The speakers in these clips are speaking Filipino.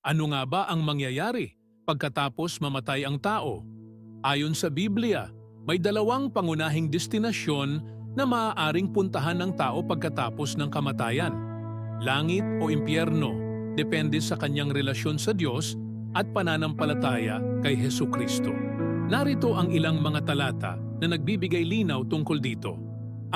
Ano nga ba ang mangyayari pagkatapos mamatay ang tao? Ayon sa Biblia, may dalawang pangunahing destinasyon na maaaring puntahan ng tao pagkatapos ng kamatayan. Langit o impyerno, depende sa kanyang relasyon sa Diyos at pananampalataya kay Hesukristo. Narito ang ilang mga talata na nagbibigay linaw tungkol dito.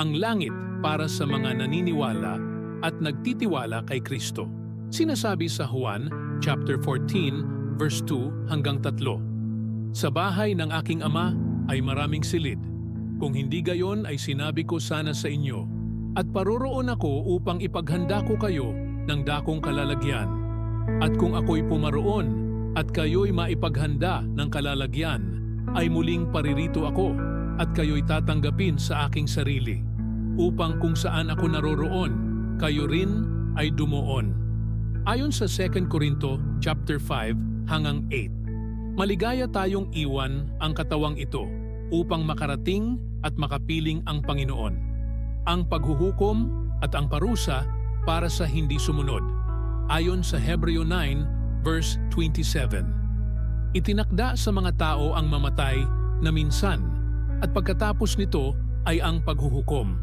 Ang langit para sa mga naniniwala at nagtitiwala kay Kristo. Sinasabi sa Juan chapter 14 verse 2 hanggang 3. Sa bahay ng aking ama ay maraming silid. Kung hindi gayon ay sinabi ko sana sa inyo, at paroroon ako upang ipaghanda ko kayo ng dakong kalalagyan. At kung ako'y pumaroon at kayo'y maipaghanda ng kalalagyan, ay muling paririto ako at kayo'y tatanggapin sa aking sarili, upang kung saan ako naroroon, kayo rin ay dumuon. Ayon sa 2 Corinto chapter 5 hanggang 8, maligaya tayong iwan ang katawang ito upang makarating at makapiling ang Panginoon. Ang paghuhukom at ang parusa para sa hindi sumunod. Ayon sa Hebreo 9 verse 27. Itinakda sa mga tao ang mamatay na minsan at pagkatapos nito ay ang paghuhukom.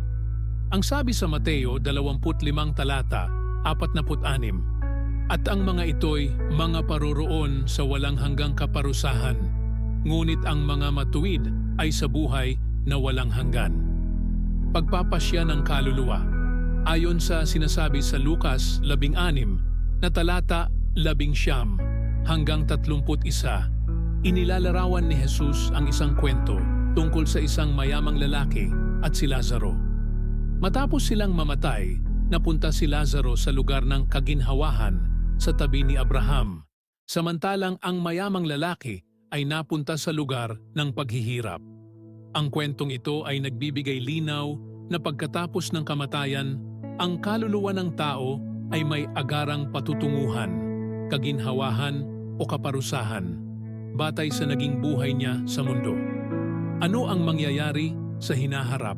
Ang sabi sa Mateo 25 talata 46, at ang mga ito'y mga paroroon sa walang hanggang kaparusahan, ngunit ang mga matuwid ay sa buhay na walang hanggan. Pagpapasya ng kaluluwa. Ayon sa sinasabi sa Lucas 16 na talata 19 hanggang 31, inilalarawan ni Jesus ang isang kwento tungkol sa isang mayamang lalaki at si Lazaro. Matapos silang mamatay, napunta si Lazaro sa lugar ng kaginhawahan sa tabi ni Abraham, samantalang ang mayamang lalaki ay napunta sa lugar ng paghihirap. Ang kwentong ito ay nagbibigay linaw na pagkatapos ng kamatayan, ang kaluluwa ng tao ay may agarang patutunguhan, kaginhawahan o kaparusahan, batay sa naging buhay niya sa mundo. Ano ang mangyayari sa hinaharap?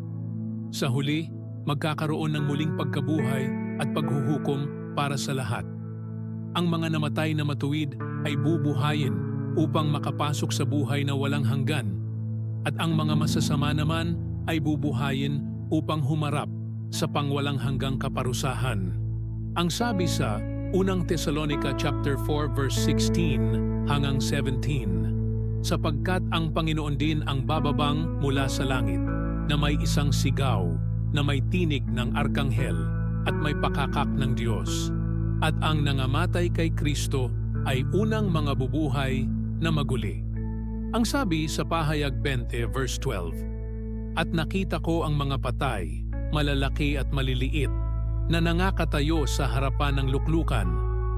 Sa huli, magkakaroon ng muling pagkabuhay at paghuhukom para sa lahat. Ang mga namatay na matuwid ay bubuhayin upang makapasok sa buhay na walang hanggan, at ang mga masasama naman ay bubuhayin upang humarap sa pangwalang hanggang kaparusahan. Ang sabi sa unang Thessalonica chapter 4 verse 16 hanggang 17, sapagkat ang Panginoon din ang bababang mula sa langit, na may isang sigaw, na may tinig ng arkanghel, at may pakakak ng Diyos. At ang nangamatay kay Kristo ay unang mga bubuhay na maguli. Ang sabi sa Pahayag 20 verse 12, at nakita ko ang mga patay, malalaki at maliliit, na nangakatayo sa harapan ng luklukan,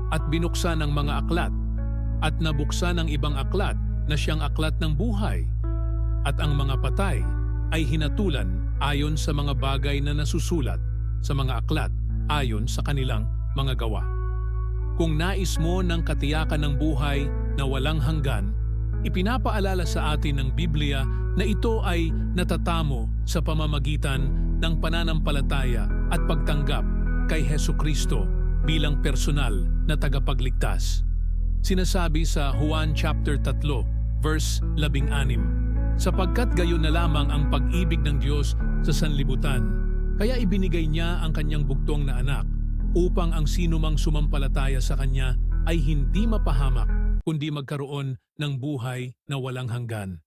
at binuksan ng mga aklat, at nabuksan ng ibang aklat na siyang aklat ng buhay. At ang mga patay ay hinatulan ayon sa mga bagay na nasusulat sa mga aklat ayon sa kanilang mga gawa. Kung nais mo ng katiyakan ng buhay na walang hanggan, ipinapaalala sa atin ng Biblia na ito ay natatamo sa pamamagitan ng pananampalataya at pagtanggap kay Hesukristo bilang personal na tagapagligtas. Sinasabi sa Juan chapter 3 verse 16, sapagkat gayon na lamang ang pag-ibig ng Diyos sa sanlibutan, kaya ibinigay niya ang kanyang bugtong na anak, upang ang sinumang sumampalataya sa kanya ay hindi mapahamak, kundi magkaroon ng buhay na walang hanggan.